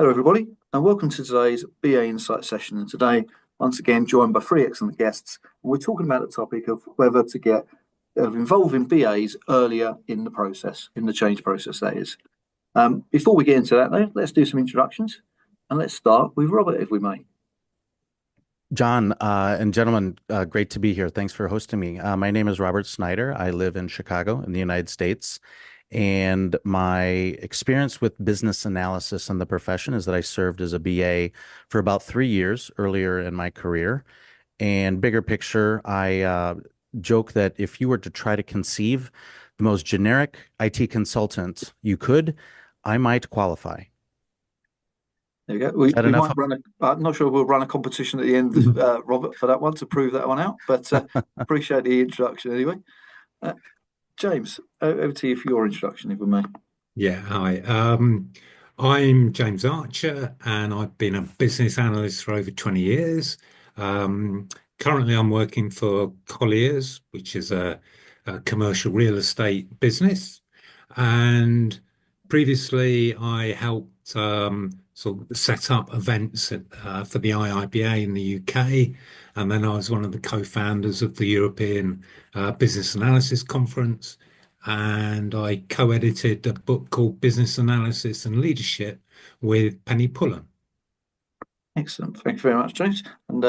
Hello, everybody, and welcome to today's BAInsights session. And today, once again, joined by three excellent guests, and we're talking about the topic of whether to get involving BAs earlier in the process, in the change process, that is. Before we get into that, though, let's do some introductions, and let's start with Robert, if we may. John and gentlemen, great to be here. Thanks for hosting me. My name is Robert Snyder. I live in Chicago in the United States. And my experience with business analysis in the profession is that I served as a BA for about 3 years earlier in my career. And bigger picture, I joke that if you were to try to conceive the most generic IT consultant you could, I might qualify. There we go. We enough? might run I'm not sure we'll run a competition at the end, Robert, for that one to prove that one out, but appreciate the introduction anyway. James, over to you for your introduction, if we may. Yeah, hi. I'm James Archer, and I've been a business analyst for over 20 years. Currently, I'm working for Colliers, which is a commercial real estate business. And previously, I helped sort of set up events for the IIBA in the UK. And then I was one of the co-founders of the European Business Analysis Conference. And I co-edited a book called Business Analysis and Leadership with Penny Pullen. Excellent. Thank you very much, James. And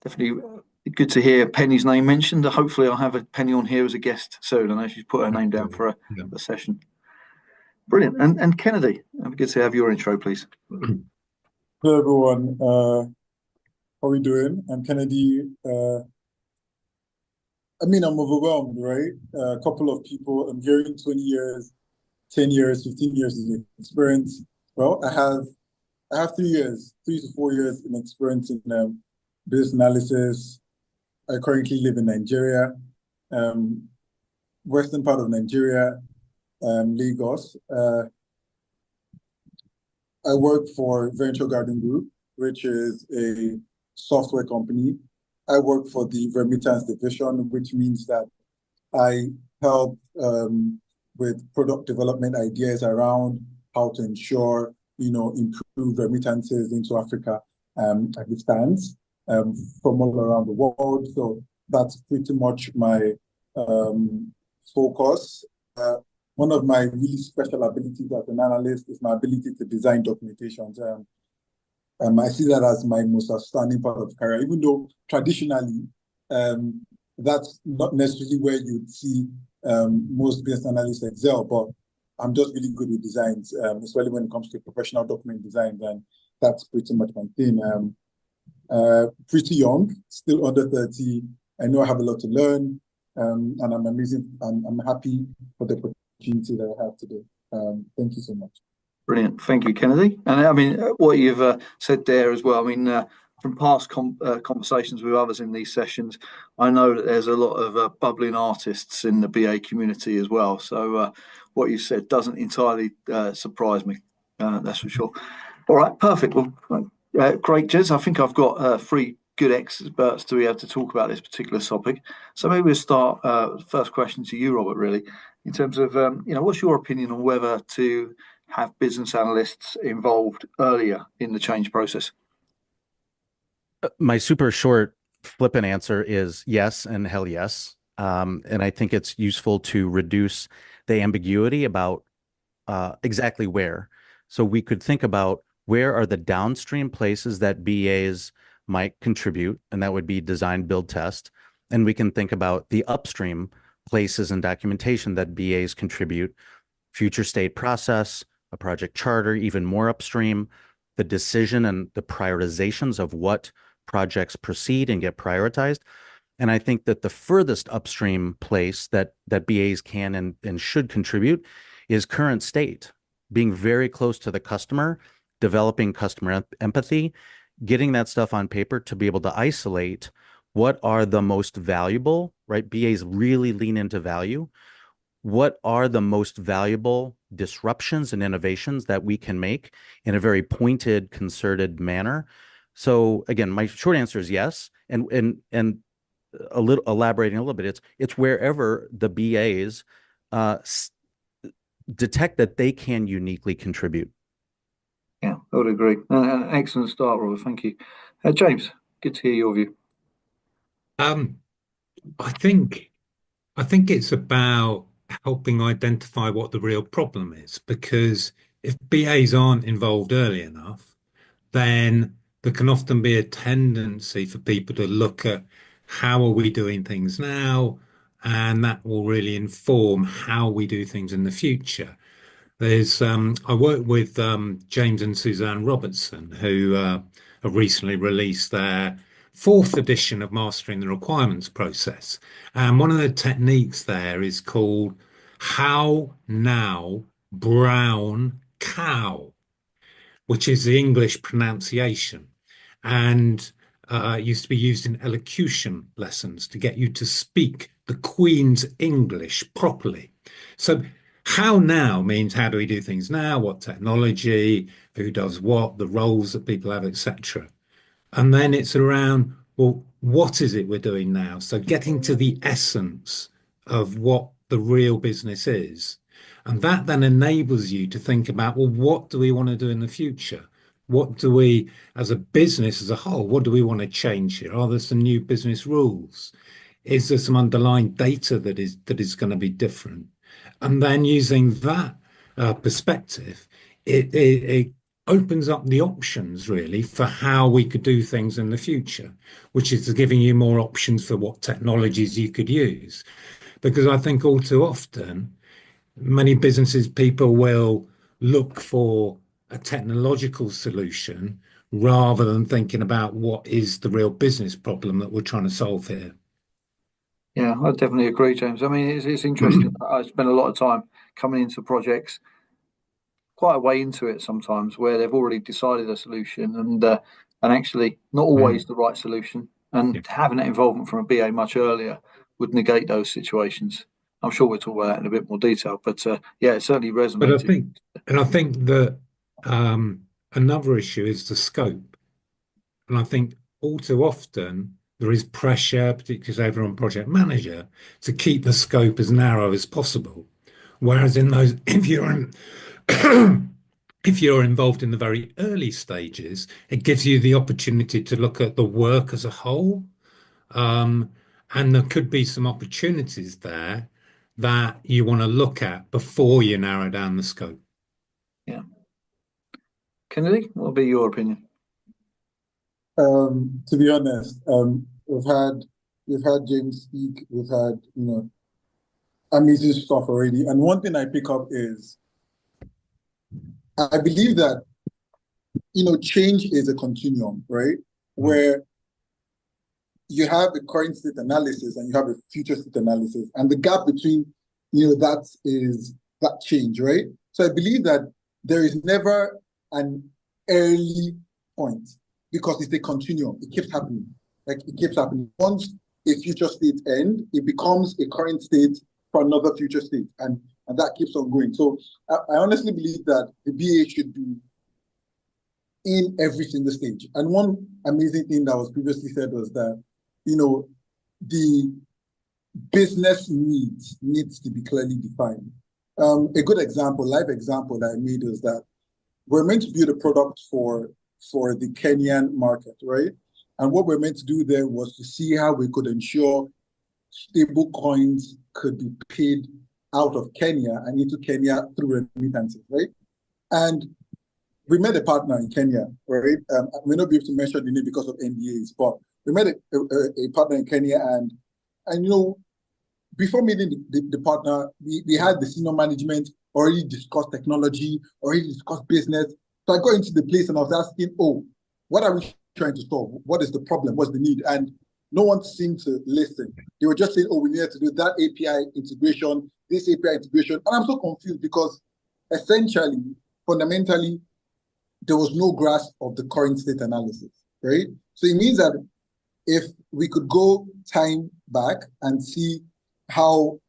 definitely good to hear Penny's name mentioned. Hopefully I'll have a Penny on here as a guest soon. I know she's put her name down for a session. Brilliant. And Kennedy, it'd be good to have your intro, please. Hello, everyone. How are we doing? I'm Kennedy. I'm overwhelmed, right? A couple of people, I'm hearing 20 years, 10 years, 15 years of experience. Well, I have 3 to 4 years in experience in business analysis. I currently live in Nigeria, western part of Nigeria, Lagos. I work for Venture Garden Group, which is a software company. I work for the remittance division, which means that I help with product development ideas around how to ensure, improve remittances into Africa as it stands from all around the world. So that's pretty much my focus. One of my really special abilities as an analyst is my ability to design documentations. I see that as my most outstanding part of the career, even though traditionally that's not necessarily where you'd see most business analysts excel, but I'm just really good with designs, especially when it comes to professional document design, and that's pretty much my thing. Pretty young, still under 30. I know I have a lot to learn, and I'm amazing. I'm happy for the opportunity that I have today. Thank you so much. Brilliant. Thank you, Kennedy. And I mean, what you've said there as well, I mean, from past conversations with others in these sessions, I know that there's a lot of bubbling artists in the BA community as well. So what you said doesn't entirely surprise me, that's for sure. All right, perfect. Well, great, Jez. I think I've got 3 good experts to be able to talk about this particular topic. So maybe we'll start first question to you, Robert, really, in terms of, what's your opinion on whether to have business analysts involved earlier in the change process? My super short, flippant answer is yes and hell yes. And I think it's useful to reduce the ambiguity about exactly where. So we could think about where are the downstream places that BAs might contribute, and that would be design, build, test. And we can think about the upstream places and documentation that BAs contribute, future state process, a project charter, even more upstream, the decision and the prioritizations of what projects proceed and get prioritized. And I think that the furthest upstream place that BAs can and should contribute is current state, being very close to the customer, developing customer empathy, getting that stuff on paper to be able to isolate what are the most valuable, right? BAs really lean into value. What are the most valuable disruptions and innovations that we can make in a very pointed, concerted manner? So again, my short answer is yes. And a little elaborating a little bit, it's wherever the BAs detect that they can uniquely contribute. Yeah, I would agree. An excellent start, Robert. Thank you. James, good to hear your view. Um, I think I think it's about helping identify what the real problem is, because if BAs aren't involved early enough, then there can often be a tendency for people to look at how are we doing things now, and that will really inform how we do things in the future. I work with James and Suzanne Robertson, who have recently released their fourth edition of Mastering the Requirements Process. And one of the techniques there is called How Now Brown Cow, which is the English pronunciation. And it used to be used in elocution lessons to get you to speak the Queen's English properly. So, how now means how do we do things now, what technology, who does what, the roles that people have, etc. And then it's around, well, what is it we're doing now? So, getting to the essence of what the real business is. And that then enables you to think about, well, what do we want to do in the future? What do we, as a business as a whole, what do we want to change here? Are there some new business rules? Is there some underlying data that is going to be different? And then using that perspective, it opens up the options really for how we could do things in the future, which is giving you more options for what technologies you could use. Because I think all too often, many businesses, people will look for a technological solution rather than thinking about what is the real business problem that we're trying to solve here. Yeah, I definitely agree, James. I mean, it's interesting. I spend a lot of time coming into projects, quite a way into it sometimes, where they've already decided a solution and actually not always the right solution. And Yeah. having that involvement from a BA much earlier would negate those situations. I'm sure we'll talk about that in a bit more detail, but yeah, it certainly But resonated. I think that another issue is the scope. And I think all too often there is pressure, particularly as everyone project manager, to keep the scope as narrow as possible. Whereas in those, if you're in, if you're involved in the very early stages, it gives you the opportunity to look at the work as a whole. Um, and there could be some opportunities there that you want to look at before you narrow down the scope. Yeah. Kennedy, what would be your opinion? To be honest, we've had James speak, we've had amazing stuff already. And one thing I pick up is I believe that change is a continuum, right? Where you have a current state analysis and you have a future state analysis, and the gap between that is that change, right? So I believe that there is never an early point because it's a continuum. It keeps happening. Like it keeps happening. Once a future state ends, it becomes a current state for another future state, and that keeps on going. So I honestly believe that the BA should be in every single stage. And one amazing thing that was previously said was that, the business needs to be clearly defined. A good example, live example that I made was that we're meant to build a product for the Kenyan market, right? And what we're meant to do there was to see how we could ensure stable coins could be paid out of Kenya and into Kenya through remittances, right? And we met a partner in Kenya, right? I may not be able to mention the name because of NDAs, but we met a partner in Kenya, and before meeting the partner, we had the senior management already discussed technology, already discussed business. So I got into the place and I was asking, what are we trying to solve? What is the problem? What's the need? And no one seemed to listen. They were just saying, we needed to do that API integration, this API integration. And I'm so confused because essentially, fundamentally, there was no grasp of the current state analysis, right? So it means that if we could go time back and see how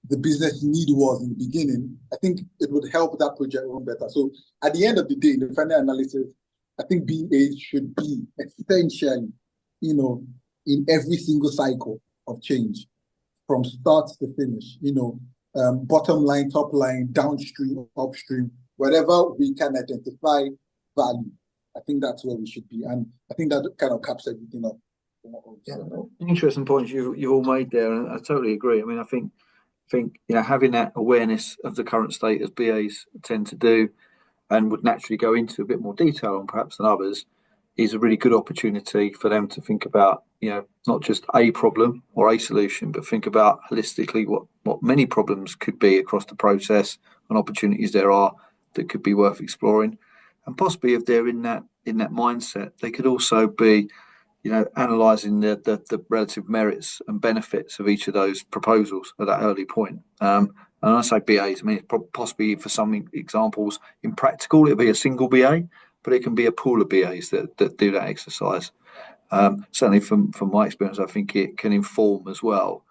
the business need was in the beginning, I think it would help that project run better. So at the end of the day, in the final analysis, I think BA should be essentially, in every single cycle of change, from start to finish, bottom line, top line, downstream, upstream, whatever we can identify value. I think that's where we should be, and I think that kind of caps everything up. Yeah, interesting points you've all made there, and I totally agree. I mean, I think having that awareness of the current state as BAs tend to do, and would naturally go into a bit more detail on perhaps than others, is a really good opportunity for them to think about, not just a problem or a solution, but think about holistically what many problems could be across the process and opportunities there are that could be worth exploring. And possibly if they're in that mindset, they could also be, analysing the relative merits and benefits of each of those proposals at that early point. And I say BAs, I mean, possibly for some examples in practical, it'll be a single BA, but it can be a pool of BAs that do that exercise. Certainly from my experience, I think it can inform as well,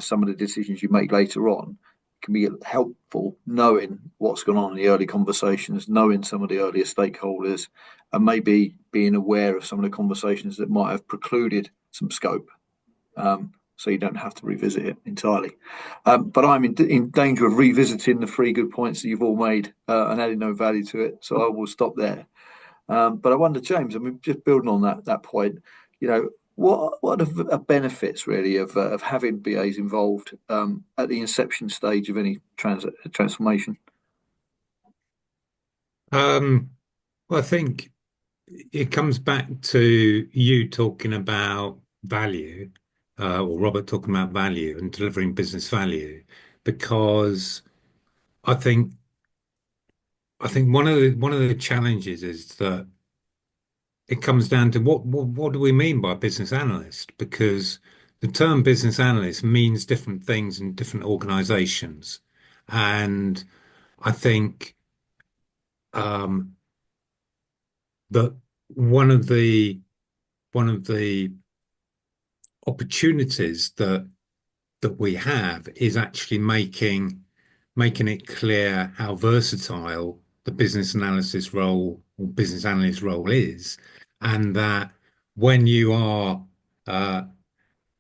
some of the decisions you make later on can be helpful, knowing what's gone on in the early conversations, knowing some of the earlier stakeholders, and maybe being aware of some of the conversations that might have precluded some scope, so you don't have to revisit it entirely. But I'm in danger of revisiting the 3 good points that you've all made and adding no value to it, so I will stop there. But I wonder, James, I mean, just building on that point, what are the benefits really of having BAs involved at the inception stage of any transformation? Well, I think it comes back to you talking about value, or Robert talking about value and delivering business value, because I think one of the challenges is that it comes down to what do we mean by business analyst? Because the term business analyst means different things in different organizations. And I think that one of the opportunities that we have is actually making it clear how versatile the business analysis role or business analyst role is, and that when you are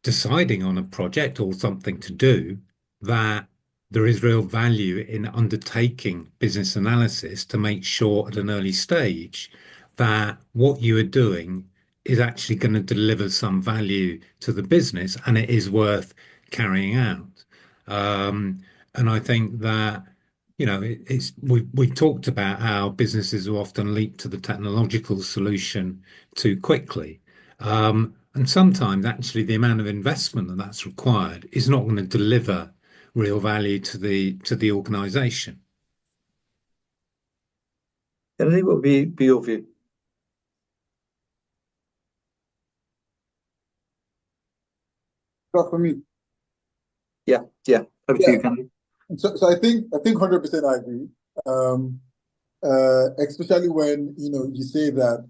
deciding on a project or something to do, that there is real value in undertaking business analysis to make sure at an early stage that what you are doing is actually going to deliver some value to the business and it is worth carrying out. And I think that, we've talked about how businesses will often leap to the technological solution too quickly. And sometimes actually the amount of investment that's required is not going to deliver real value to the organization. Kennedy, what would be your view? For me. Yeah. Over to you, Kennedy. So I think 100% I agree. Especially when you say that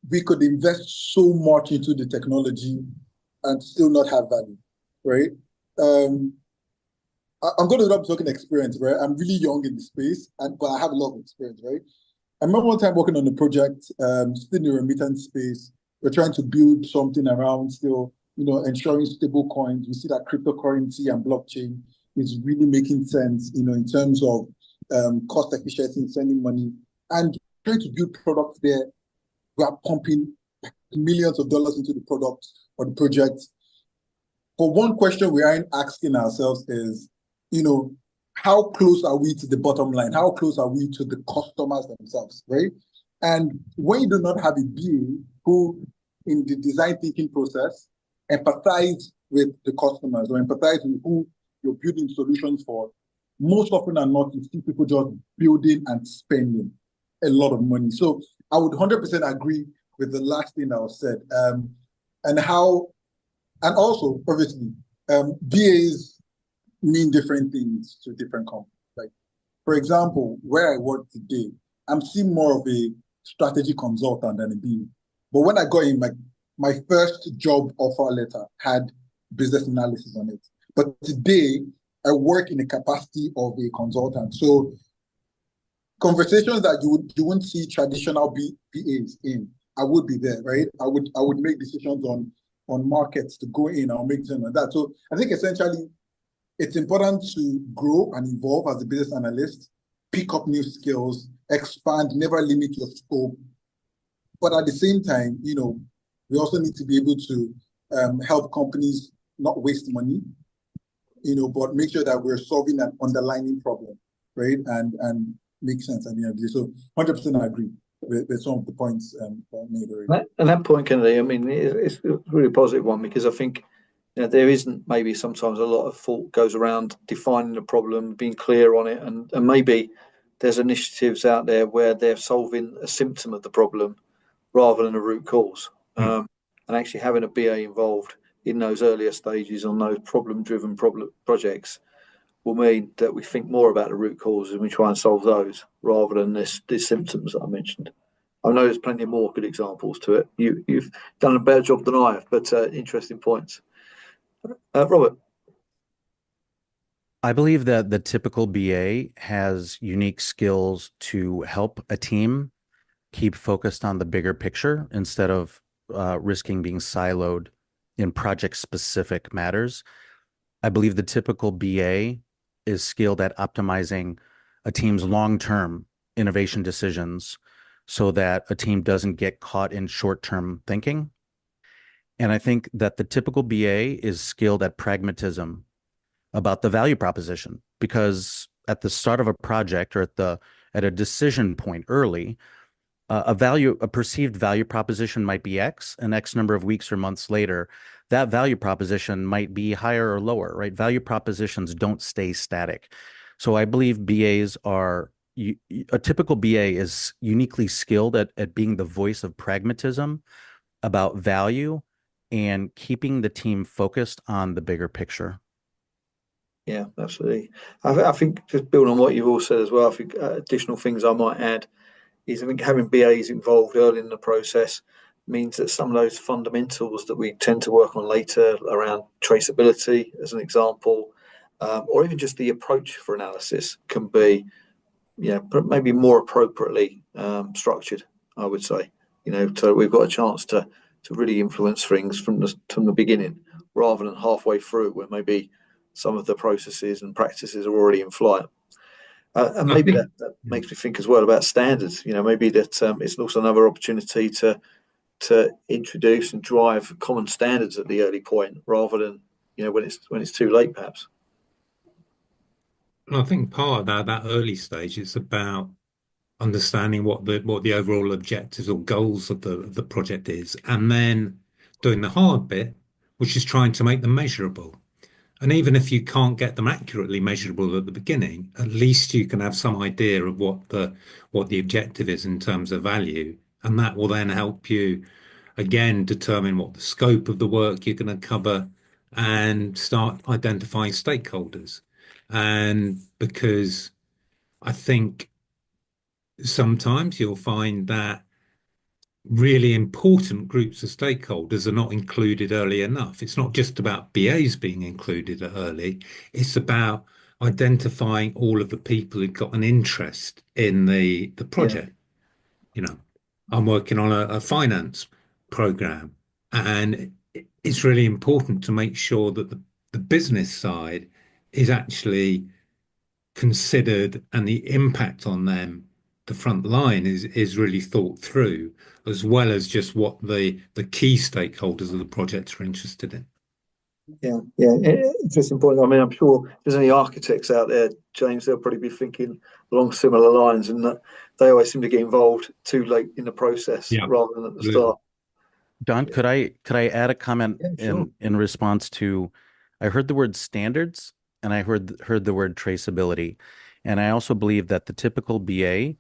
we could invest so much into the technology and still not have value, right? I'm going to stop talking experience, right? I'm really young in the space, but I have a lot of experience, right? I remember one time working on a project, still in the remittance space. We're trying to build something around still, ensuring stable coins. We see that cryptocurrency and blockchain is really making sense, in terms of cost efficiency and sending money, and trying to build products there. We are pumping millions of dollars into the product or the project. But one question we aren't asking ourselves is, how close are we to the bottom line? How close are we to the customers themselves, right? And when you do not have a BA who, in the design thinking process, empathize with the customers or empathize with who you're building solutions for, most often than not, you see people just building and spending a lot of money. So I would 100% agree with the last thing that was said. And also, obviously, BAs mean different things to different companies. Like, for example, where I work today, I'm seeing more of a strategy consultant than a BA. But when I got in, my first job offer letter had business analysis on it. But today, I work in the capacity of a consultant. So conversations that you wouldn't see traditional BAs in, I would be there, right? I would make decisions on markets to go in. I'll make decisions on that. So I think essentially it's important to grow and evolve as a business analyst, pick up new skills, expand, never limit your scope. But at the same time, we also need to be able to help companies not waste money, but make sure that we're solving an underlying problem, right? And make sense at the end of the day. So 100% I agree with some of the points made already. And that point, Kennedy, I mean, it's a really positive one, because I think there isn't maybe sometimes a lot of thought goes around defining the problem, being clear on it, and maybe there's initiatives out there where they're solving a symptom of the problem rather than a root cause. And actually having a BA involved in those earlier stages on those problem-driven projects will mean that we think more about the root causes and we try and solve those rather than these symptoms that I mentioned. I know there's plenty of more good examples to it. You've done a better job than I have, but interesting points. Robert. I believe that the typical BA has unique skills to help a team keep focused on the bigger picture instead of risking being siloed in project-specific matters. I believe the typical BA is skilled at optimizing a team's long-term innovation decisions so that a team doesn't get caught in short-term thinking. And I think that the typical BA is skilled at pragmatism about the value proposition, because at the start of a project or at a decision point early, a perceived value proposition might be X, and X number of weeks or months later, that value proposition might be higher or lower, right? Value propositions don't stay static. So I believe BAs are, a typical BA is uniquely skilled at being the voice of pragmatism about value and keeping the team focused on the bigger picture. Yeah, absolutely. I think just building on what you've all said as well, I think additional things I might add is I think having BAs involved early in the process means that some of those fundamentals that we tend to work on later around traceability, as an example, or even just the approach for analysis can be, maybe more appropriately structured, I would say. So we've got a chance to really influence things from the beginning rather than halfway through where maybe some of the processes and practices are already in flight. And maybe that makes me think as well about standards. Maybe that it's also another opportunity to introduce and drive common standards at the early point rather than when it's too late, perhaps. And I think part of that early stage is about understanding what the overall objectives or goals of the project is, and then doing the hard bit, which is trying to make them measurable. And even if you can't get them accurately measurable at the beginning, at least you can have some idea of what the objective is in terms of value. And that will then help you, again, determine what the scope of the work you're going to cover and start identifying stakeholders. And because I think sometimes you'll find that really important groups of stakeholders are not included early enough. It's not just about BAs being included early. It's about identifying all of the people who've got an interest in the project. I'm working on a finance program, and it's really important to make sure that the business side is actually considered and the impact on them, the front line is really thought through, as well as just what the key stakeholders of the project are interested in. Yeah, interesting point. I mean, I'm sure if there's any architects out there, James, they'll probably be thinking along similar lines, and that they always seem to get involved too late in the process rather than at the start. Don, could I add a comment in response to, I heard the word standards and I heard the word traceability. And I also believe that the typical BA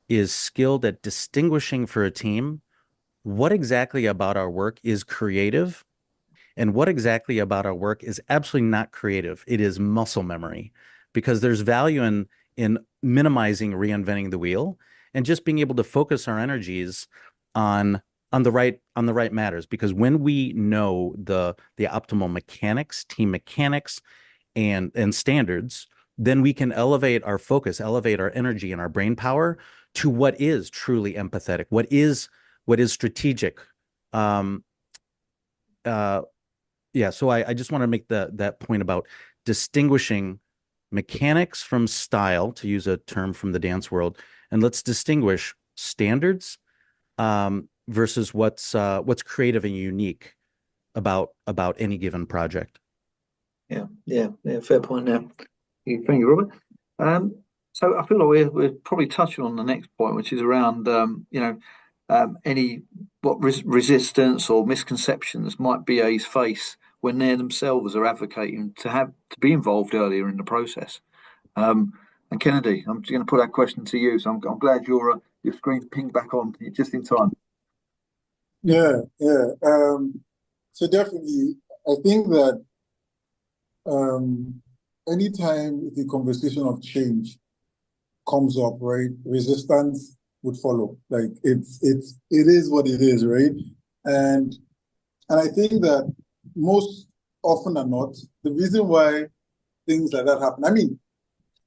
is skilled at distinguishing for a team what exactly about our work is creative and what exactly about our work is absolutely not creative. It is muscle memory, because there's value in minimizing reinventing the wheel and just being able to focus our energies on the right matters. Because when we know the optimal mechanics, team mechanics, and standards, then we can elevate our focus, elevate our energy and our brain power to what is truly empathetic, what is strategic. So I just want to make that point about distinguishing mechanics from style, to use a term from the dance world, and let's distinguish standards versus what's creative and unique about any given project. Yeah, fair point there. Thank you, Robert. So I feel like we're probably touching on the next point, which is around resistance or misconceptions might BAs face when they themselves are advocating to be involved earlier in the process. And Kennedy, I'm just going to put that question to you. So I'm glad your screen's pinged back on just in time. Yeah. So definitely, I think that anytime the conversation of change comes up, right, resistance would follow. Like it is what it is, right? And I think that most often than not, the reason why things like that happen, I mean,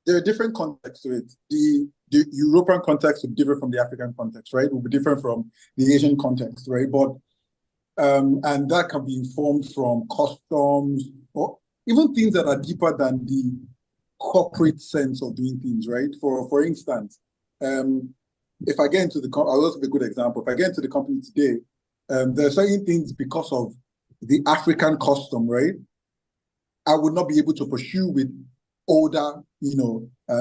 there are different contexts to it. The European context would differ from the African context, right? It will be different from the Asian context, right? But and that can be informed from customs or even things that are deeper than the corporate sense of doing things, right? For instance, if I get into I'll also be a good example. If I get into the company today, there are certain things because of the African custom, right? I would not be able to pursue with older,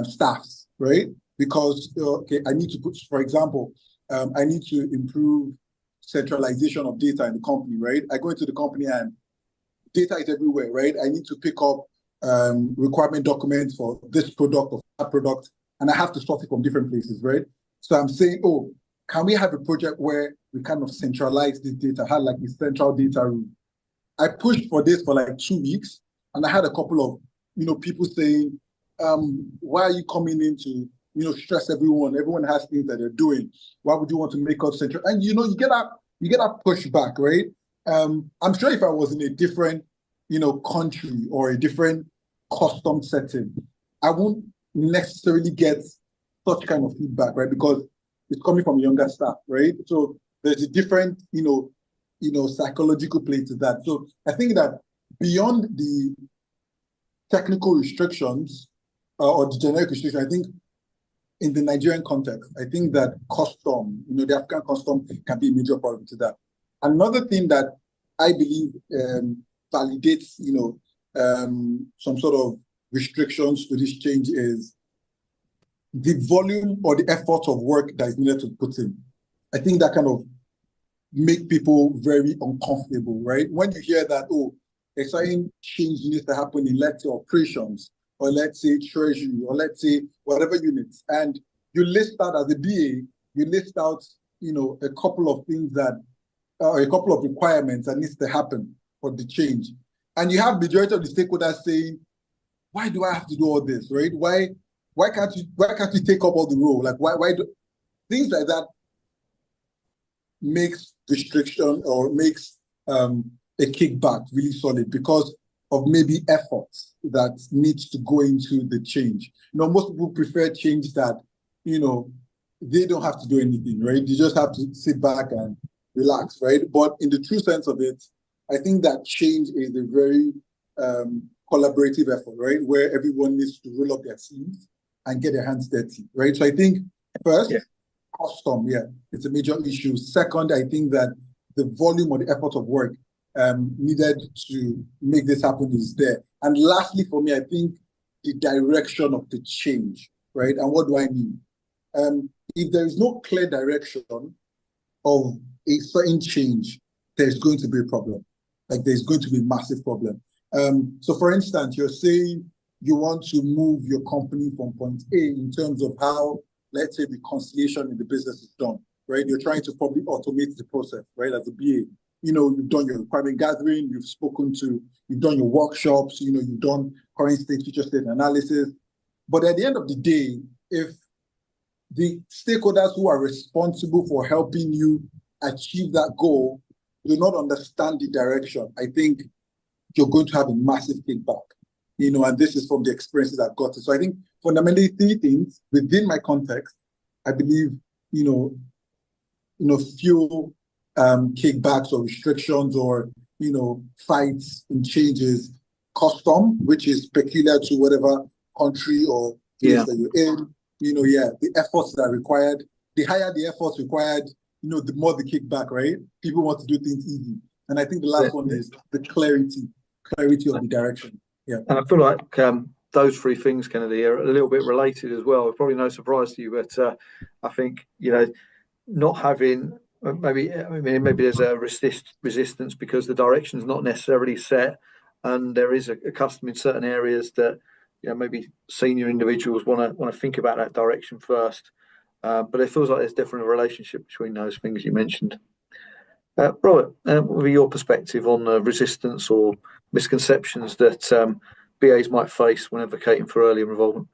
staffs, right? Because I need to put, for example, I need to improve centralization of data in the company, right? I go into the company and data is everywhere, right? I need to pick up requirement documents for this product or that product, and I have to source it from different places, right? So I'm saying, can we have a project where we kind of centralize this data, have like a central data room? I pushed for this for like 2 weeks, and I had a couple of, people saying, why are you coming in to, stress everyone? Everyone has things that they're doing. Why would you want to make us central? And, you get that pushback, right? I'm sure if I was in a different, country or a different custom setting, I won't necessarily get such kind of feedback, right? Because it's coming from younger staff, right? So there's a different, psychological play to that. So I think that beyond the technical restrictions or the generic restriction, I think in the Nigerian context, I think that custom, the African custom can be a major problem to that. Another thing that I believe validates, some sort of restrictions to this change is the volume or the effort of work that is needed to put in. I think that kind of make people very uncomfortable, right? When you hear that, a certain change needs to happen in, let's say, operations, or let's say treasury, or let's say whatever units, and you list out as a BA, you list out, a couple of things that, a couple of requirements that needs to happen for the change. And you have majority of the stakeholders saying, why do I have to do all this, right? Why can't you take up all the role? Like, why do things like that makes restriction or makes a kickback really solid because of maybe efforts that needs to go into the change. Most people prefer change that, they don't have to do anything, right? You just have to sit back and relax, right? But in the true sense of it, I think that change is a very collaborative effort, right? Where everyone needs to roll up their sleeves and get their hands dirty, right? So I think first, custom, it's a major issue. Second, I think that the volume or the effort of work needed to make this happen is there. And lastly, for me, I think the direction of the change, right? And what do I mean? If there is no clear direction of a certain change, there's going to be a problem. Like there's going to be a massive problem. So for instance, you're saying you want to move your company from point A in terms of how, let's say, the conciliation in the business is done, right? You're trying to probably automate the process, right? As a BA, you've done your requirement gathering, you've done your workshops, you've done current state, future state analysis. But at the end of the day, if the stakeholders who are responsible for helping you achieve that goal do not understand the direction, I think you're going to have a massive kickback, and this is from the experiences I've got. So I think fundamentally 3 things within my context, I believe, few kickbacks or restrictions or, fights and changes, custom, which is peculiar to whatever country or place that you're in. The efforts that are required. The higher the efforts required, the more the kickback, right? People want to do things easy. And I think the last one is the clarity of the direction. Yeah. And I feel like those three things, Kennedy, are a little bit related as well. Probably no surprise to you, but I think, not having maybe there's a resistance because the direction is not necessarily set, and there is a custom in certain areas that maybe senior individuals want to think about that direction first. But it feels like there's definitely a relationship between those things you mentioned. Robert, what would be your perspective on resistance or misconceptions that BAs might face when advocating for early involvement?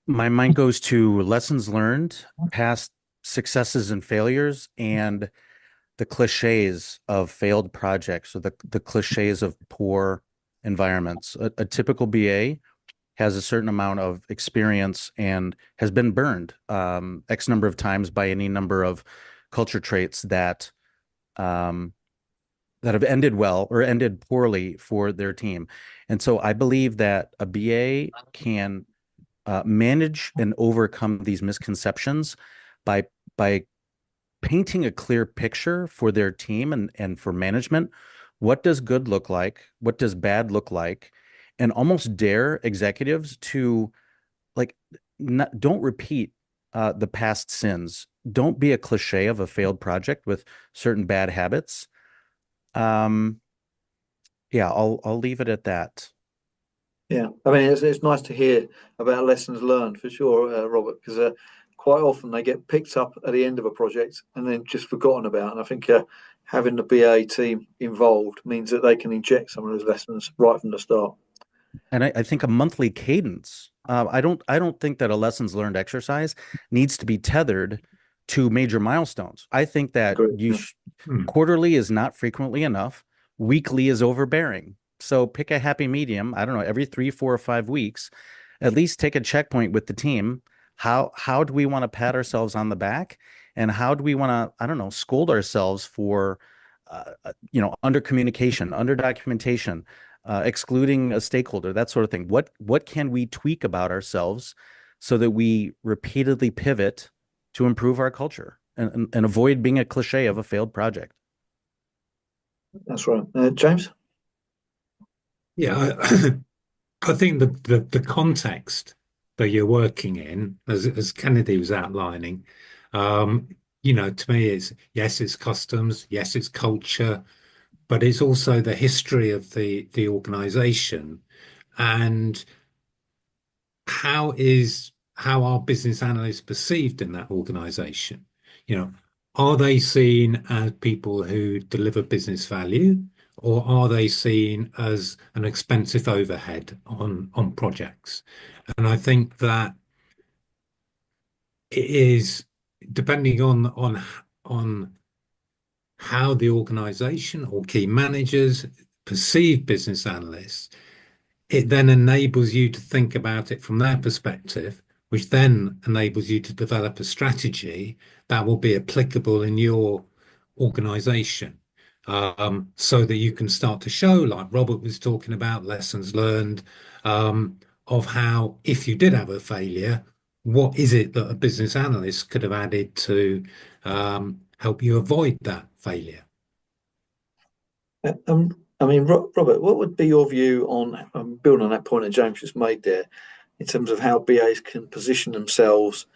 My mind goes to lessons learned, past successes and failures, and the cliches of failed projects or the cliches of poor environments. A typical BA has a certain amount of experience and has been burned X number of times by any number of culture traits that have ended well or ended poorly for their team. And so I believe that a BA can manage and overcome these misconceptions by painting a clear picture for their team and for management. What does good look like? What does bad look like? And almost dare executives to don't repeat the past sins. Don't be a cliche of a failed project with certain bad habits. I'll leave it at that. Yeah, I mean, it's nice to hear about lessons learned for sure, Robert, because quite often they get picked up at the end of a project and then just forgotten about. And I think having the BA team involved means that they can inject some of those lessons right from the start. And I think a monthly cadence. I don't think that a lessons learned exercise needs to be tethered to major milestones. I think that quarterly is not frequently enough. Weekly is overbearing. So pick a happy medium. I don't know, every 3, 4, or 5 weeks, at least take a checkpoint with the team. How do we want to pat ourselves on the back, and how do we want to, I don't know, scold ourselves for, under communication, under documentation, excluding a stakeholder, that sort of thing. What can we tweak about ourselves so that we repeatedly pivot to improve our culture and avoid being a cliche of a failed project? That's right. James? Yeah, I think the context that you're working in, as Kennedy was outlining, to me, it's customs, yes, it's culture, but it's also the history of the organization and how are business analysts perceived in that organization? Are they seen as people who deliver business value, or are they seen as an expensive overhead on projects? And I think that it is depending on how the organization or key managers perceive business analysts, it then enables you to think about it from their perspective, which then enables you to develop a strategy that will be applicable in your organization. So that you can start to show, like Robert was talking about, lessons learned of how, if you did have a failure, what is it that a business analyst could have added to help you avoid that failure? Robert, what would be your view on building on that point that James just made there, in terms of how BAs can position themselves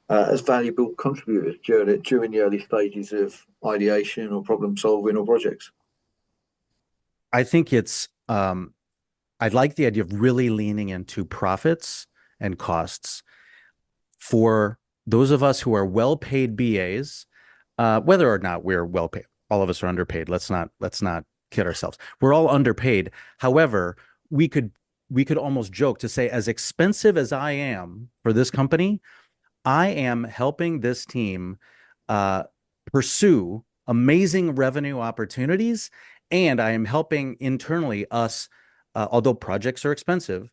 as valuable contributors during the early stages of ideation or problem solving or projects? I think I like the idea of really leaning into profits and costs. For those of us who are well-paid BAs, whether or not we're well-paid, all of us are underpaid. Let's not kid ourselves. We're all underpaid. However, we could almost joke to say, as expensive as I am for this company, I am helping this team pursue amazing revenue opportunities, and I am helping internally us, although projects are expensive,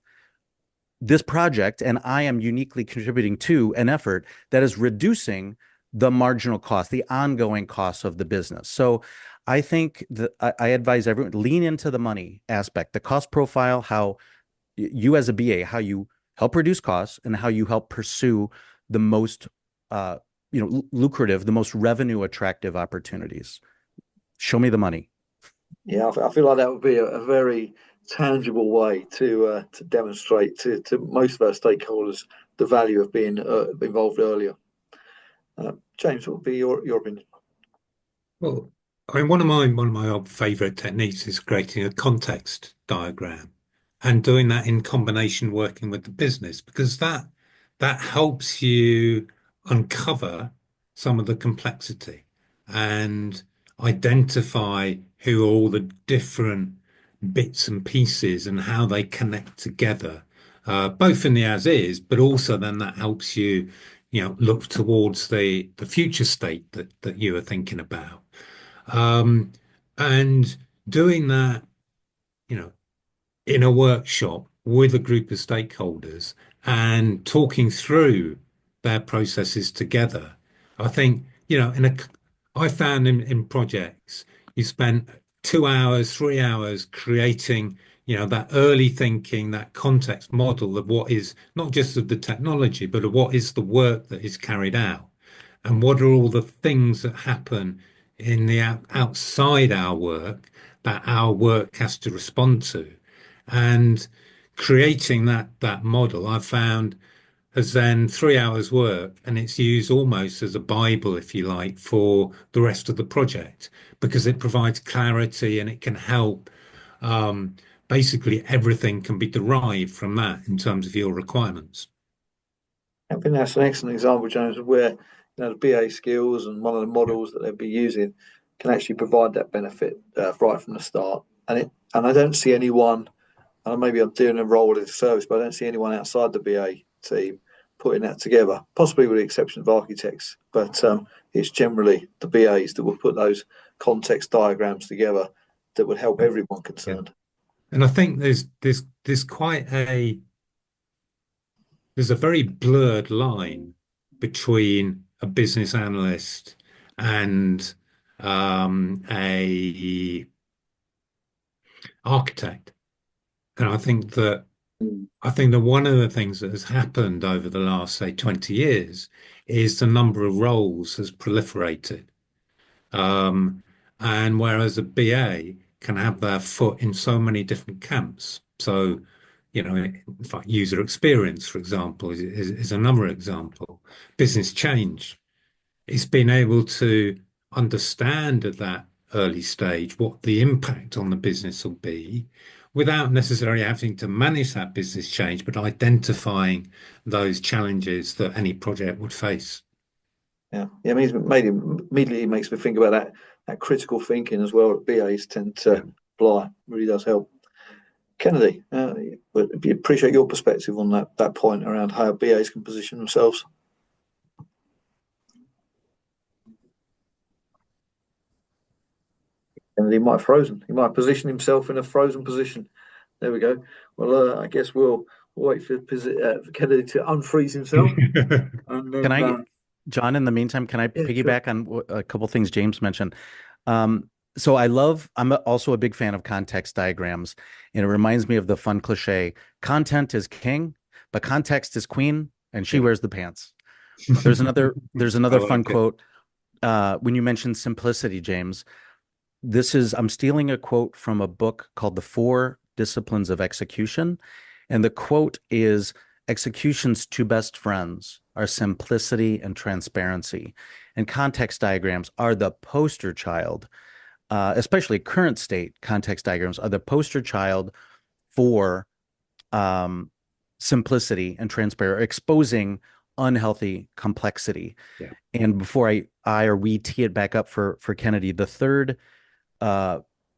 this project, and I am uniquely contributing to an effort that is reducing the marginal cost, the ongoing costs of the business. So I think that I advise everyone lean into the money aspect, the cost profile, how you as a BA, how you help reduce costs and how you help pursue the most, lucrative, the most revenue attractive opportunities. Show me the money. Yeah, I feel like that would be a very tangible way to demonstrate to most of our stakeholders the value of being involved earlier. James, what would be your opinion? Well, I mean, one of my old favorite techniques is creating a context diagram and doing that in combination working with the business, because that helps you uncover some of the complexity and identify who are all the different bits and pieces and how they connect together, both in the as is, but also then that helps you, look towards the future state that you are thinking about. And doing that, you know, in a workshop with a group of stakeholders and talking through their processes together. I think, I found in projects, you spend 2 hours, 3 hours creating, that early thinking, that context model of what is not just of the technology, but of what is the work that is carried out. And what are all the things that happen in the outside our work that our work has to respond to? And creating that model, I've found, has then 3 hours work, and it's used almost as a Bible, if you like, for the rest of the project, because it provides clarity and it can help. Basically, everything can be derived from that in terms of your requirements. I think that's an excellent example, James, of where the BA skills and one of the models that they'll be using can actually provide that benefit right from the start. And I don't see anyone, and maybe I'm doing a role in service, but I don't see anyone outside the BA team putting that together, possibly with the exception of architects. But it's generally the BAs that will put those context diagrams together that would help everyone concerned. And I think there's a very blurred line between a business analyst and a architect. And I think that one of the things that has happened over the last, say, 20 years is the number of roles has proliferated. And whereas a BA can have their foot in so many different camps. So, in fact, user experience, for example, is another example. Business change. It's been able to understand at that early stage what the impact on the business will be without necessarily having to manage that business change, but identifying those challenges that any project would face. Yeah. I mean, immediately makes me think about that critical thinking as well that BAs tend to apply. Really does help. Kennedy, we appreciate your perspective on that point around how BAs can position themselves. Kennedy might have frozen. He might have positioned himself in a frozen position. There we go. Well, I guess we'll wait for Kennedy to unfreeze himself. And then, John, in the meantime, can I piggyback on a couple things James mentioned? So I'm also a big fan of context diagrams, and it reminds me of the fun cliche, content is king, but context is queen, and she wears the pants. There's another fun quote. When you mentioned simplicity, James, I'm stealing a quote from a book called The 4 Disciplines of Execution. And the quote is, execution's two best friends are simplicity and transparency. And context diagrams are the poster child, especially current state context diagrams are the poster child for simplicity and transparency, exposing unhealthy complexity. Yeah. And before we tee it back up for Kennedy, the third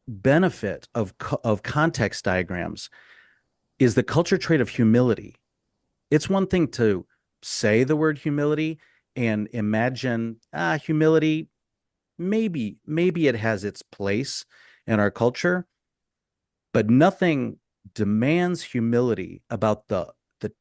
benefit of context diagrams is the culture trait of humility. It's one thing to say the word humility and imagine humility, maybe it has its place in our culture, but nothing demands humility about the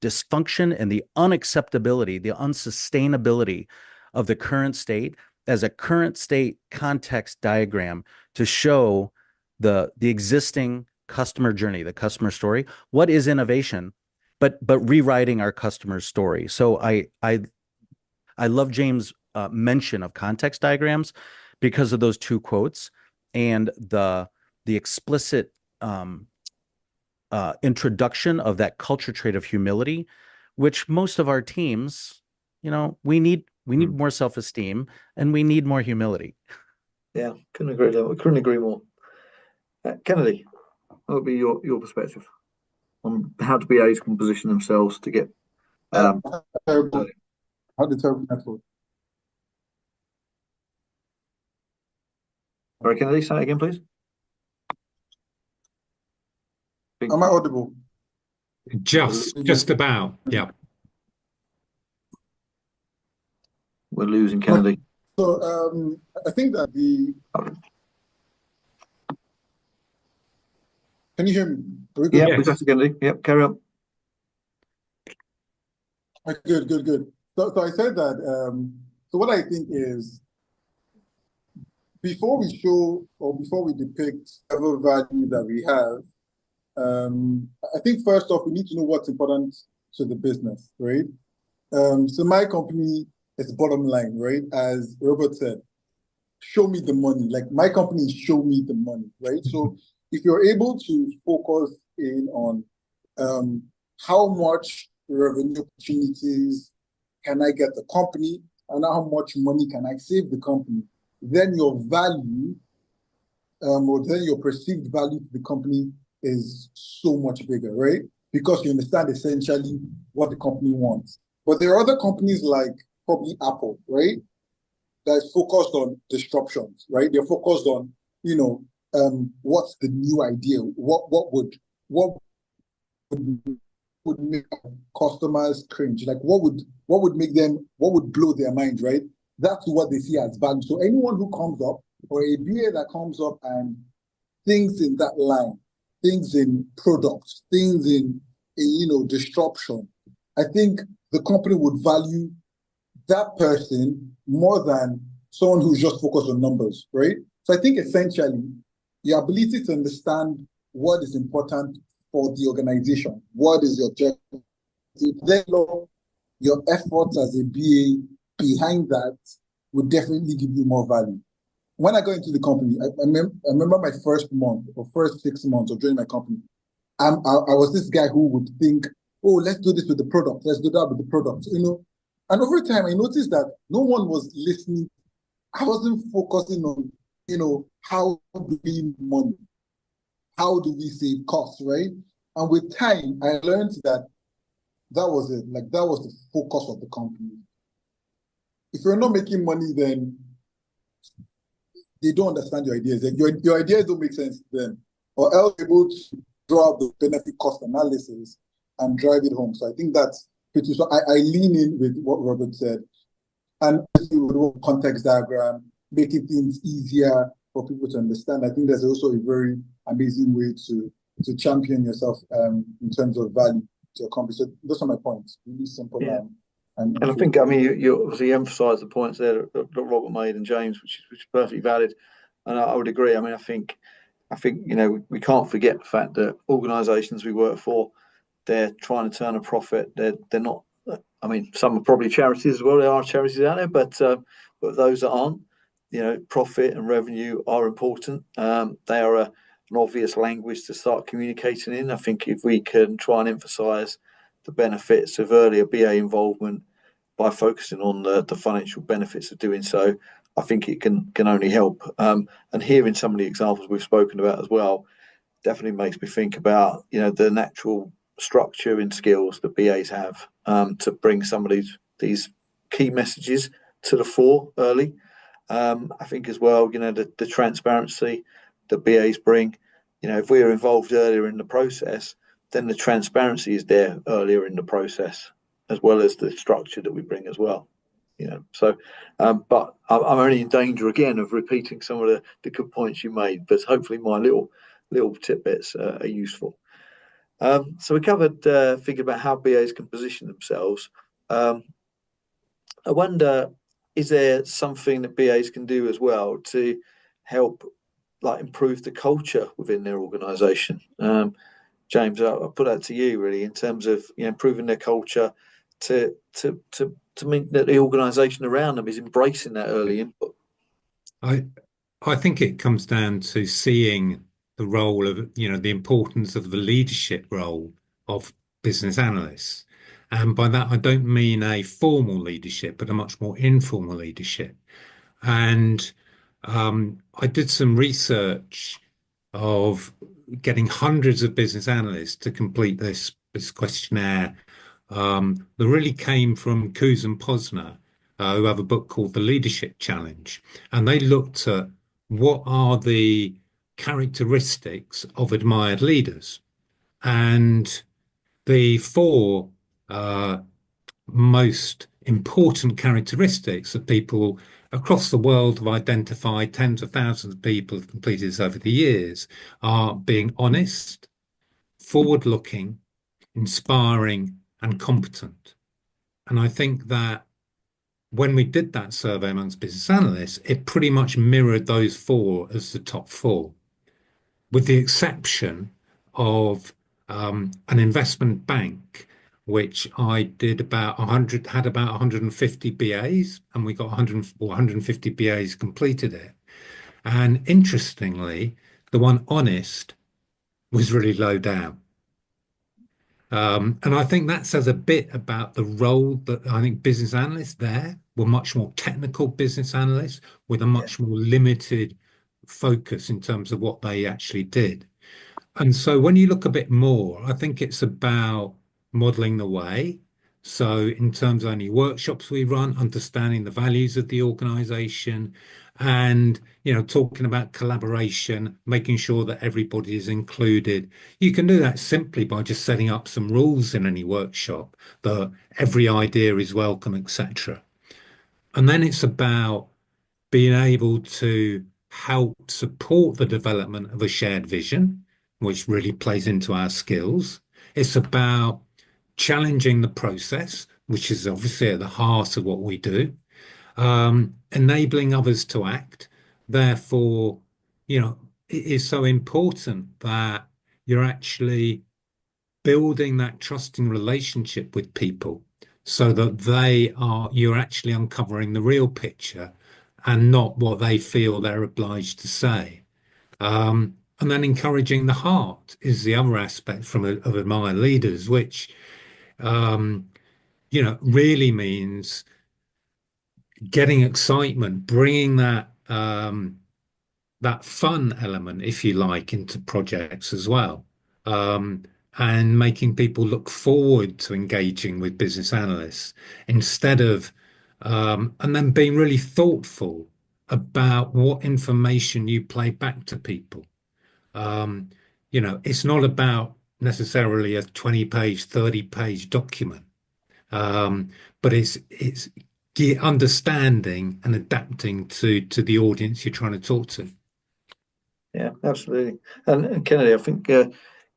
dysfunction and the unacceptability, the unsustainability of the current state as a current state context diagram to show the existing customer journey, the customer story. What is innovation? But rewriting our customer's story. So I love James' mention of context diagrams because of those two quotes and the explicit introduction of that culture trait of humility, which most of our teams, we need more self-esteem and we need more humility. Yeah, couldn't agree more. Kennedy, what would be your perspective on how the BAs can position themselves to get How the terrible network. Sorry, Kennedy, say it again, please. Am I audible? Just about, yeah. We're losing Kennedy. So I think that can you hear me? Yeah, Yes. we got Kennedy. Yep, carry on. Good. So I said that. So what I think is, before we show or before we depict whatever value that we have, I think first off we need to know what's important to the business, right? So my company is bottom line, right? As Robert said, show me the money. Like my company is show me the money, right? So if you're able to focus in on how much revenue opportunities can I get the company and how much money can I save the company, then your value or then your perceived value to the company is so much bigger, right? Because you understand essentially what the company wants. But there are other companies like probably Apple, right? That's focused on disruptions, right? They're focused on, what's the new idea? What would make customers cringe? Like what would blow their mind, right? That's what they see as value. So anyone who comes up, or a BA that comes up and thinks in that line, things in products, things in disruption, I think the company would value that person more than someone who's just focused on numbers, right? So I think essentially your ability to understand what is important for the organization, what is your objective, then your efforts as a BA behind that would definitely give you more value. When I got into the company, I remember my first month or first 6 months of joining my company. I was this guy who would think, oh, let's do this with the product, let's do that with the product, And over time, I noticed that no one was listening. I wasn't focusing on, how do we make money? How do we save costs, right? And with time, I learned that was it. Like that was the focus of the company. If you're not making money, then they don't understand your ideas. Your ideas don't make sense to them, or else able to draw up the benefit cost analysis and drive it home. So I think that's pretty. So I lean in with what Robert said, and with context diagram, making things easier for people to understand. I think there's also a very amazing way to champion yourself in terms of value to your company. So those are my points. Really simple. Yeah. And I think, you obviously emphasised the points there that Robert made and James, which is perfectly valid. And I would agree. I think, we can't forget the fact that organisations we work for, they're trying to turn a profit. They're not. Some are probably charities as well. There are charities out there, but those that aren't, profit and revenue are important. They are an obvious language to start communicating in. I think if we can try and emphasise the benefits of earlier BA involvement by focusing on the financial benefits of doing so, I think it can only help. And hearing some of the examples we've spoken about as well definitely makes me think about the natural structure and skills that BAs have to bring some of these key messages to the fore early. I think as well, the transparency that BAs bring. If we are involved earlier in the process, then the transparency is there earlier in the process, as well as the structure that we bring as well. So, but I'm only in danger again of repeating some of the good points you made, but hopefully my little tidbits are useful. So we covered thinking about how BAs can position themselves. I wonder, is there something that BAs can do as well to help like improve the culture within their organisation? James, I'll put that to you really in terms of improving their culture to mean that the organisation around them is embracing that early input. I think it comes down to seeing the role of, the importance of the leadership role of business analysts. And by that, I don't mean a formal leadership, but a much more informal leadership. And I did some research of getting hundreds of business analysts to complete this questionnaire that really came from Coos and Posner, who have a book called The Leadership Challenge. And they looked at what are the characteristics of admired leaders. And the four most important characteristics that people across the world have identified, tens of thousands of people have completed this over the years, are being honest, forward-looking, inspiring, and competent. And I think that when we did that survey amongst business analysts, it pretty much mirrored those four as the top four, with the exception of an investment bank, which I did about 100, had about 150 BAs, and we got 150 BAs completed it. And interestingly, the one honest was really low down. And I think that says a bit about the role that I think business analysts there were much more technical business analysts with a much more limited focus in terms of what they actually did. And so when you look a bit more, I think it's about modeling the way. So in terms of any workshops we run, understanding the values of the organization and, talking about collaboration, making sure that everybody is included. You can do that simply by just setting up some rules in any workshop that every idea is welcome, etc. And then it's about being able to help support the development of a shared vision, which really plays into our skills. It's about challenging the process, which is obviously at the heart of what we do, enabling others to act. Therefore, it is so important that you're actually building that trusting relationship with people so that you're actually uncovering the real picture and not what they feel they're obliged to say. And then encouraging the heart is the other aspect of admire leaders, which, really means getting excitement, bringing that fun element, if you like, into projects as well, and making people look forward to engaging with business analysts instead of, and then being really thoughtful about what information you play back to people. It's not about necessarily a 20-page, 30-page document, but it's understanding and adapting to the audience you're trying to talk to. Yeah, absolutely. And Kennedy, I think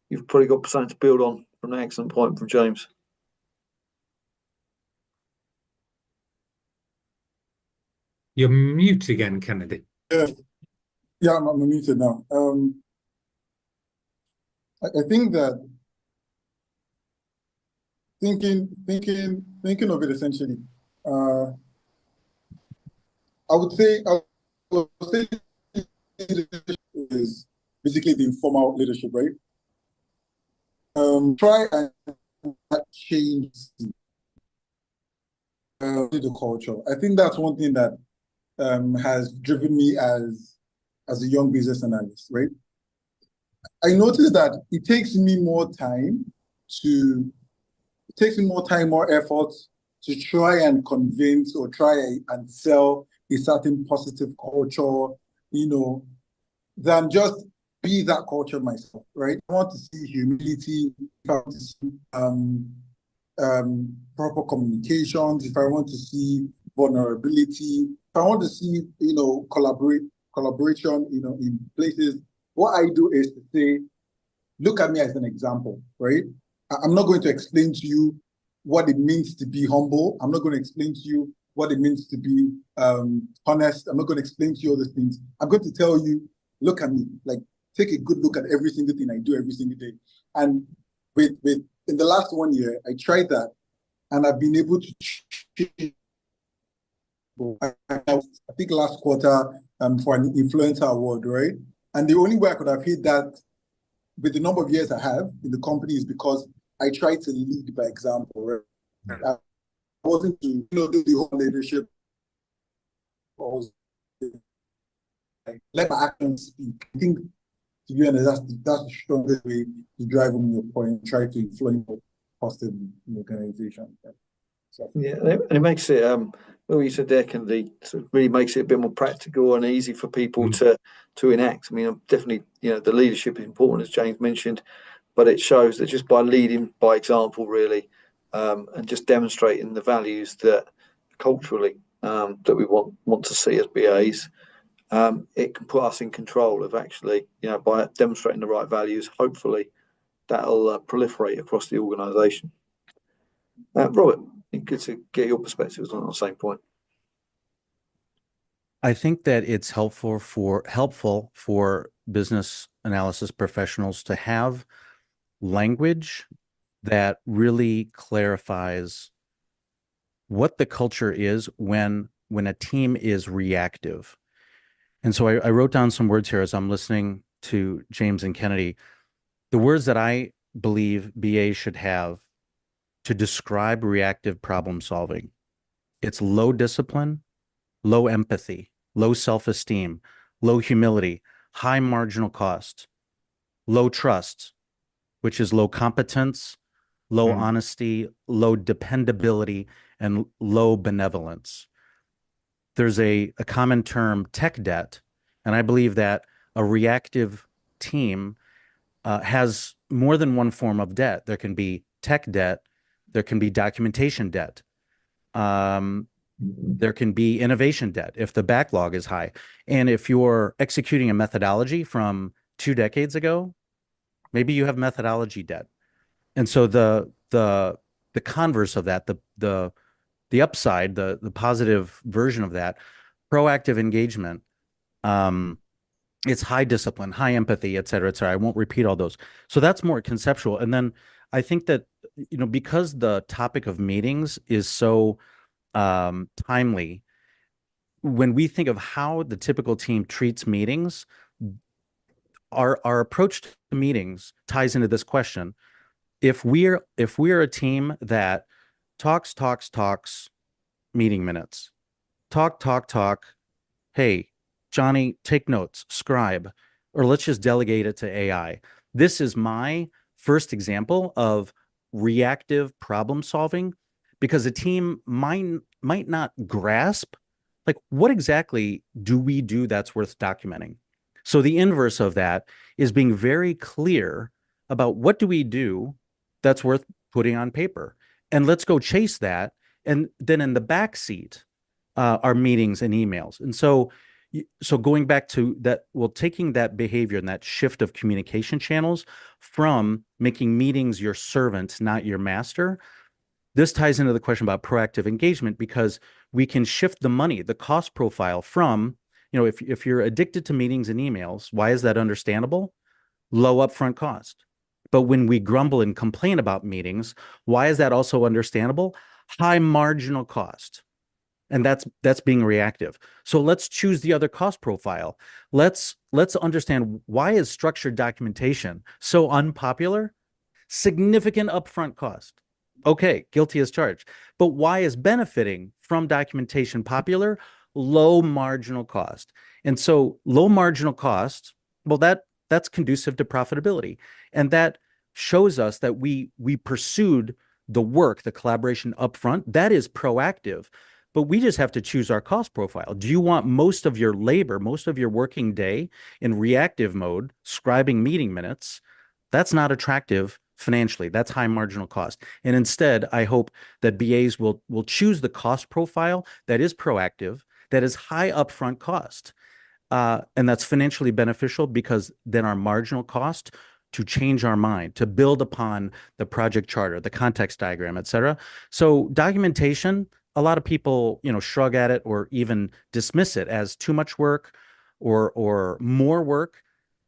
you've probably got something to build on from an excellent point from James. You're mute again, Kennedy. Yeah, I'm muted now. I think that thinking of it essentially, I would say is basically the informal leadership, right? Try and change the culture. I think that's one thing that has driven me as a young business analyst, right? I noticed that it takes me more time, more effort to try and convince or try and sell a certain positive culture, than just be that culture myself, right? I want to see humility, if I want to see proper communications, if I want to see vulnerability, if I want to see, collaboration, in places. What I do is to say, look at me as an example, right? I'm not going to explain to you what it means to be humble. I'm not going to explain to you what it means to be honest. I'm not going to explain to you all these things. I'm going to tell you look at me, like take a good look at every single thing I do every single day. And with in the last 1 year, I tried that, and I've been able to change. I think last quarter for an influencer award, right? And the only way I could have hit that with the number of years I have in the company is because I try to lead by example, right? I wasn't to do the whole leadership. Let my actions speak. I think, to be honest, that's the strongest way to drive home your point, try to influence positively in the organization. So. Yeah, and it makes it, well, you said there, Kennedy, sort of really makes it a bit more practical and easy for people to enact. I mean, definitely, the leadership is important, as James mentioned, but it shows that just by leading by example, really, and just demonstrating the values that culturally that we want to see as BAs, it can put us in control of actually, by demonstrating the right values, hopefully that'll proliferate across the organisation. Robert, good to get your perspectives on the same point. I think that it's helpful for business analysis professionals to have language that really clarifies what the culture is when a team is reactive. And so I wrote down some words here as I'm listening to James and Kennedy. The words that I believe BA should have to describe reactive problem solving. It's low discipline, low empathy, low self-esteem, low humility, high marginal cost, low trust, which is low competence, low honesty, low dependability, and low benevolence. There's a common term, tech debt, and I believe that a reactive team has more than one form of debt. There can be tech debt, there can be documentation debt, there can be innovation debt if the backlog is high. And if you're executing a methodology from 2 decades ago, maybe you have methodology debt. And so the converse of that, the upside, the positive version of that, proactive engagement, it's high discipline, high empathy, et cetera, et cetera. I won't repeat all those. So that's more conceptual. And then I think that, because the topic of meetings is so timely, when we think of how the typical team treats meetings, our approach to meetings ties into this question. If we're a team that talks, meeting minutes, talk, hey, Johnny, take notes, scribe, or let's just delegate it to AI. This is my first example of reactive problem solving, because a team might not grasp, like, what exactly do we do that's worth documenting? So the inverse of that is being very clear about what do we do that's worth putting on paper, and let's go chase that. And then in the back seat are meetings and emails. And so going back to that, well, taking that behavior and that shift of communication channels from making meetings your servant, not your master, this ties into the question about proactive engagement, because we can shift the money, the cost profile from, if you're addicted to meetings and emails, why is that understandable? Low upfront cost. But when we grumble and complain about meetings, why is that also understandable? High marginal cost. And that's being reactive. So let's choose the other cost profile. Let's understand, why is structured documentation so unpopular? Significant upfront cost. Okay, guilty as charged. But why is benefiting from documentation popular? Low marginal cost. And so low marginal cost, well, that's conducive to profitability. And that shows us that we pursued the work, the collaboration upfront. That is proactive. But we just have to choose our cost profile. Do you want most of your labor, most of your working day in reactive mode, scribing meeting minutes? That's not attractive financially. That's high marginal cost. And instead, I hope that BAs will choose the cost profile that is proactive, that is high upfront cost. And that's financially beneficial, because then our marginal cost to change our mind, to build upon the project charter, the context diagram, et cetera. So documentation, a lot of people, shrug at it or even dismiss it as too much work, or more work.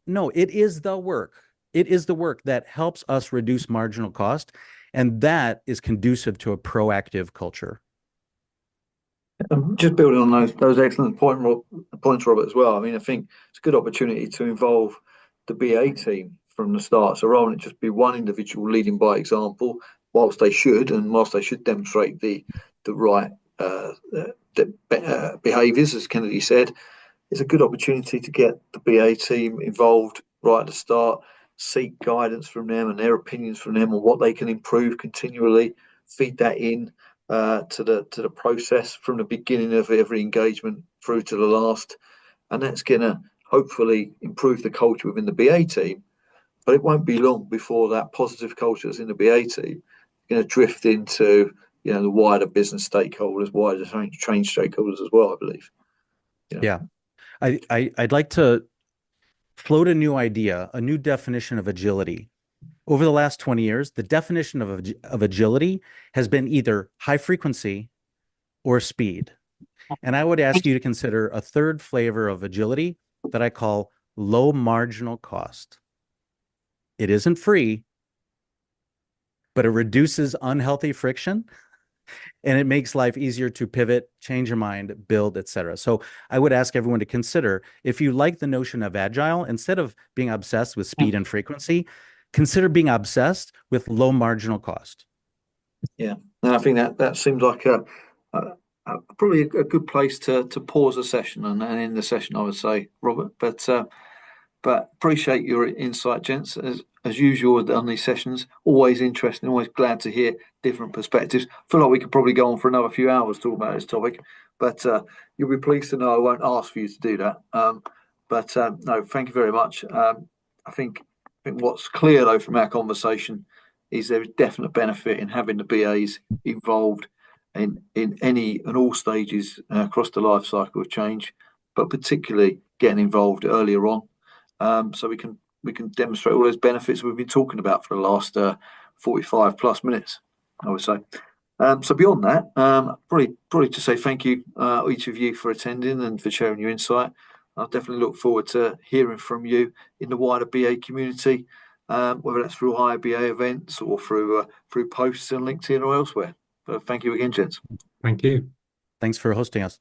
No, it is the work. It is the work that helps us reduce marginal cost, and that is conducive to a proactive culture. Just building on those excellent points, Robert, as well. I mean, I think it's a good opportunity to involve the BA team from the start. So rather than it just be one individual leading by example, whilst they should demonstrate the right behaviours, as Kennedy said, it's a good opportunity to get the BA team involved right at the start, seek guidance from them and their opinions from them on what they can improve continually, feed that in to the process from the beginning of every engagement through to the last, and that's going to hopefully improve the culture within the BA team. But it won't be long before that positive culture that's in the BA team is going to drift into the wider business stakeholders, wider change stakeholders as well, I believe. Yeah, I'd like to float a new idea, a new definition of agility. Over the last 20 years, the definition of agility has been either high frequency or speed. And I would ask you to consider a third flavor of agility that I call low marginal cost. It isn't free, but it reduces unhealthy friction, and it makes life easier to pivot, change your mind, build, etc. So I would ask everyone to consider, if you like the notion of agile, instead of being obsessed with speed and frequency, consider being obsessed with low marginal cost. Yeah, and I think that seems like probably a good place to pause a session and end the session, I would say, Robert. But appreciate your insight, gents, as usual on these sessions. Always interesting, always glad to hear different perspectives. Feel like we could probably go on for another few hours talking about this topic, but you'll be pleased to know I won't ask for you to do that. No, thank you very much. I think what's clear though from our conversation is there is definite benefit in having the BAs involved in any and all stages across the life cycle of change, but particularly getting involved earlier on. So we can demonstrate all those benefits we've been talking about for the last 45 plus minutes, I would say. So beyond that, probably to say thank you, each of you, for attending and for sharing your insight. I'll definitely look forward to hearing from you in the wider BA community, whether that's through IIBA events or through posts on LinkedIn or elsewhere. But thank you again, gents. Thank you. Thanks for hosting us.